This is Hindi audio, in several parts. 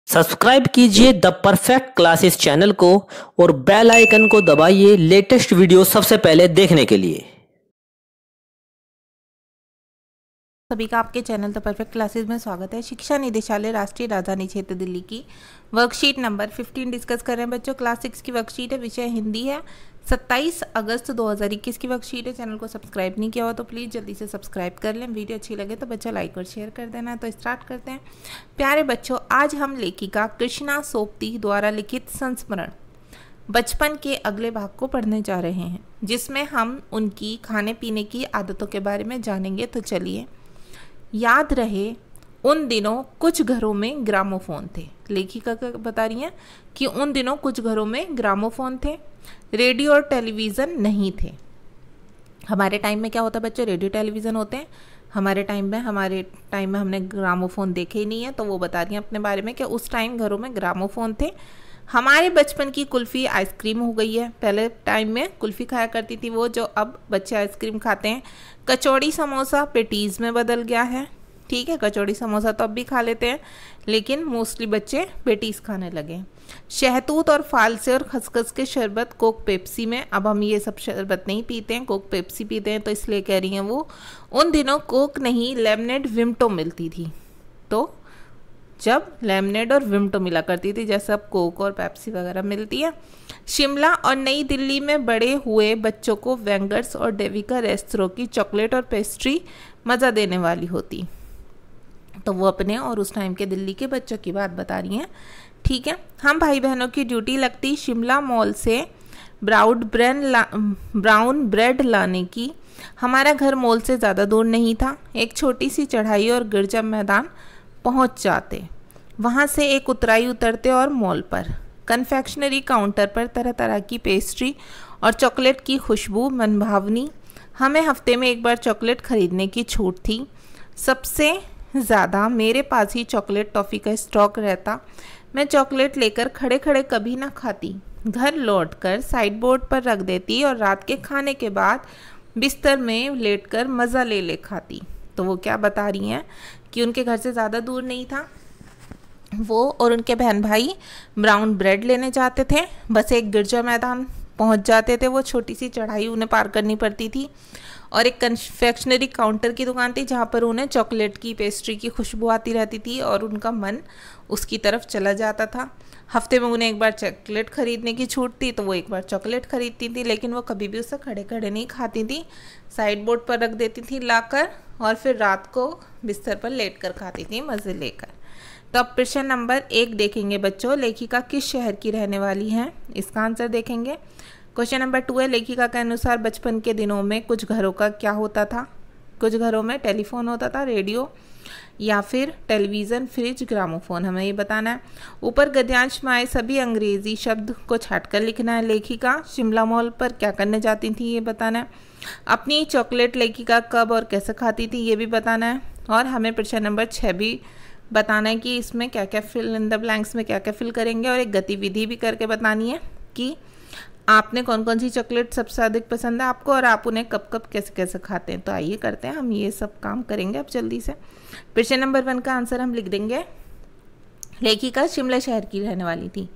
सब्सक्राइब कीजिए द परफेक्ट क्लासेस चैनल को और बेल आइकन को दबाइए लेटेस्ट वीडियो सबसे पहले देखने के लिए। सभी का आपके चैनल द परफेक्ट क्लासेस में स्वागत है। शिक्षा निदेशालय राष्ट्रीय राजधानी क्षेत्र दिल्ली की वर्कशीट नंबर 15 डिस्कस कर रहे हैं बच्चों। क्लास 6 की वर्कशीट है, विषय हिंदी है। 27 अगस्त 2021 की वर्कशीट है। चैनल को सब्सक्राइब नहीं किया हो तो प्लीज़ जल्दी से सब्सक्राइब कर लें। वीडियो अच्छी लगे तो बच्चा लाइक और शेयर कर देना। तो स्टार्ट करते हैं। प्यारे बच्चों, आज हम लेखिका कृष्णा सोपती द्वारा लिखित संस्मरण बचपन के अगले भाग को पढ़ने जा रहे हैं, जिसमें हम उनकी खाने पीने की आदतों के बारे में जानेंगे। तो चलिए। याद रहे, उन दिनों कुछ घरों में ग्रामोफोन थे। लेखिका बता रही हैं कि उन दिनों कुछ घरों में ग्रामोफोन थे, रेडियो और टेलीविज़न नहीं थे। हमारे टाइम में क्या होता है बच्चों? रेडियो टेलीविज़न होते हैं। हमारे टाइम में हमने ग्रामोफोन देखे ही नहीं है। तो वो बता रही हैं अपने बारे में कि उस टाइम घरों में ग्रामोफोन थे। हमारे बचपन की कुल्फ़ी आइसक्रीम हो गई है। पहले टाइम में कुल्फ़ी खाया करती थी वो, जो अब बच्चे आइसक्रीम खाते हैं। कचौड़ी समोसा पेटीज़ में बदल गया है। ठीक है, कचौड़ी समोसा तो अब भी खा लेते हैं, लेकिन मोस्टली बच्चे पेटीज़ खाने लगे। शहतूत और फालसे और खसखस के शरबत कोक पेप्सी में। अब हम ये सब शरबत नहीं पीते हैं, कोक पेप्सी पीते हैं। तो इसलिए कह रही हैं वो, उन दिनों कोक नहीं लेमनेड विमटो मिलती थी। तो जब लेमनेड और विमटो मिला करती थी, जैसे अब कोक और पेप्सी वगैरह मिलती है। शिमला और नई दिल्ली में बड़े हुए बच्चों को वेंगर्स और डेविका रेस्तरां की चॉकलेट और पेस्ट्री मज़ा देने वाली होती। तो वो अपने और उस टाइम के दिल्ली के बच्चों की बात बता रही हैं। ठीक है। हम भाई बहनों की ड्यूटी लगती शिमला मॉल से ब्राउन ब्रेड लाने की। हमारा घर मॉल से ज़्यादा दूर नहीं था। एक छोटी सी चढ़ाई और गिरजा मैदान पहुंच जाते। वहां से एक उतराई उतरते और मॉल पर कन्फेक्शनरी काउंटर पर तरह तरह की पेस्ट्री और चॉकलेट की खुशबू मनभावनी। हमें हफ्ते में एक बार चॉकलेट खरीदने की छूट थी। सबसे ज़्यादा मेरे पास ही चॉकलेट टॉफ़ी का स्टॉक रहता। मैं चॉकलेट लेकर खड़े खड़े कभी ना खाती, घर लौटकर साइड बोर्ड पर रख देती और रात के खाने के बाद बिस्तर में लेटकर मज़ा ले खाती। तो वो क्या बता रही हैं कि उनके घर से ज़्यादा दूर नहीं था। वो और उनके बहन भाई ब्राउन ब्रेड लेने जाते थे। बस एक गिरजा मैदान पहुंच जाते थे। वो छोटी सी चढ़ाई उन्हें पार करनी पड़ती थी और एक कन्फेक्शनरी काउंटर की दुकान थी, जहाँ पर उन्हें चॉकलेट की पेस्ट्री की खुशबू आती रहती थी और उनका मन उसकी तरफ चला जाता था। हफ्ते में उन्हें एक बार चॉकलेट खरीदने की छूट थी, तो वो एक बार चॉकलेट खरीदती थी, लेकिन वो कभी भी उसे खड़े खड़े नहीं खाती थी। साइड बोर्ड पर रख देती थी लाकर और फिर रात को बिस्तर पर लेट कर खाती थी मज़े लेकर। तो अब प्रश्न नंबर 1 देखेंगे बच्चों। लेखिका किस शहर की रहने वाली हैं? इसका आंसर देखेंगे। क्वेश्चन नंबर 2 है, लेखिका के अनुसार बचपन के दिनों में कुछ घरों का क्या होता था? कुछ घरों में टेलीफोन होता था, रेडियो या फिर टेलीविज़न, फ्रिज, ग्रामोफोन। हमें ये बताना है। ऊपर गद्यांश में आए सभी अंग्रेजी शब्द को छांटकर लिखना है। लेखिका शिमला मॉल पर क्या करने जाती थी, ये बताना है। अपनी चॉकलेट लेखिका कब और कैसे खाती थी, ये भी बताना है। और हमें प्रश्न नंबर 6 भी बताना है कि इसमें क्या क्या फिल इन द ब्लैंक्स में क्या क्या फिल करेंगे, और एक गतिविधि भी करके बतानी है कि आपने कौन कौन सी चॉकलेट सबसे अधिक पसंद है आपको और आप उन्हें कब कब कैसे कैसे खाते हैं। तो आइए करते हैं, हम ये सब काम करेंगे अब जल्दी से। प्रश्न नंबर 1 का आंसर हम लिख देंगे। लेखिका शिमला शहर की रहने वाली थी।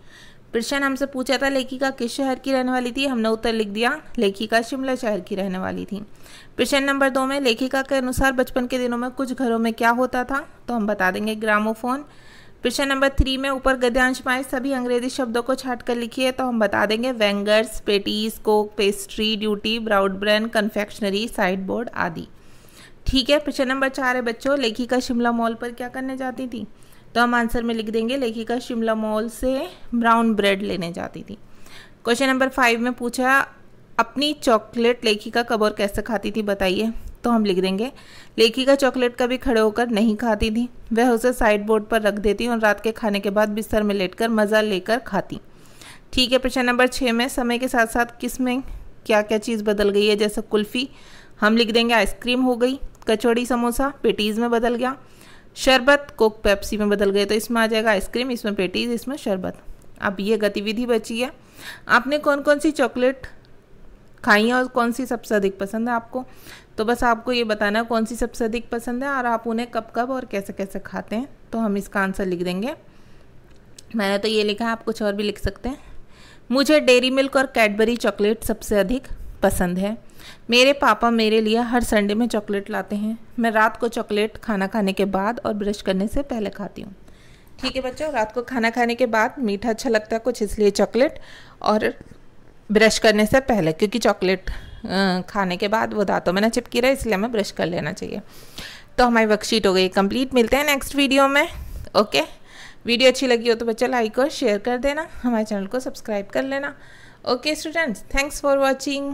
प्रश्न हमसे पूछा था लेखिका किस शहर की रहने वाली थी, हमने उत्तर लिख दिया लेखिका शिमला शहर की रहने वाली थी। प्रश्न नंबर 2 में लेखिका के अनुसार बचपन के दिनों में कुछ घरों में क्या होता था, तो हम बता देंगे ग्रामोफोन। प्रश्न नंबर 3 में ऊपर गद्यांश में आए सभी अंग्रेजी शब्दों को छांट कर लिखिए, तो हम बता देंगे वेंगर्स, पेटीज, कोक, पेस्ट्री, ड्यूटी, brown bread, confectionery, side board आदि। ठीक है। प्रश्न नंबर 4 है बच्चों, लेखिका शिमला मॉल पर क्या करने जाती थी, तो हम आंसर में लिख देंगे लेखिका शिमला मॉल से ब्राउन ब्रेड लेने जाती थी। क्वेश्चन नंबर 5 में पूछा अपनी चॉकलेट लेखिका कब और कैसे खाती थी, बताइए, तो हम लिख देंगे लेखिका चॉकलेट कभी खड़े होकर नहीं खाती थी, वह उसे साइड बोर्ड पर रख देती और रात के खाने के बाद बिस्तर में लेटकर मज़ा लेकर खाती। ठीक है। प्रश्न नंबर 6 में समय के साथ साथ किस में क्या क्या चीज़ बदल गई है, जैसे कुल्फ़ी, हम लिख देंगे आइसक्रीम हो गई, कचौड़ी समोसा पेटीज़ में बदल गया, शरबत कोक पेप्सी में बदल गए। तो इसमें आ जाएगा आइसक्रीम, इसमें पेटीज़, इसमें शरबत। अब ये गतिविधि बची है, आपने कौन कौन सी चॉकलेट खाई है और कौन सी सबसे अधिक पसंद है आपको। तो बस आपको ये बताना है कौन सी सबसे अधिक पसंद है और आप उन्हें कब कब और कैसे कैसे खाते हैं। तो हम इसका आंसर लिख देंगे मैंने तो ये लिखा है, आप कुछ और भी लिख सकते हैं। मुझे डेयरी मिल्क और कैडबरी चॉकलेट सबसे अधिक पसंद है। मेरे पापा मेरे लिए हर संडे में चॉकलेट लाते हैं। मैं रात को चॉकलेट खाना खाने के बाद और ब्रश करने से पहले खाती हूँ। ठीक है बच्चों, रात को खाना खाने के बाद मीठा अच्छा लगता है कुछ, इसलिए चॉकलेट, और ब्रश करने से पहले, क्योंकि चॉकलेट खाने के बाद वो दांतों में ना चिपकी रहे, इसलिए हमें ब्रश कर लेना चाहिए। तो हमारी वर्कशीट हो गई कंप्लीट। मिलते हैं नेक्स्ट वीडियो में। ओके, वीडियो अच्छी लगी हो तो बच्चा लाइक और शेयर कर देना, हमारे चैनल को सब्सक्राइब कर लेना। Okay students, thanks for watching.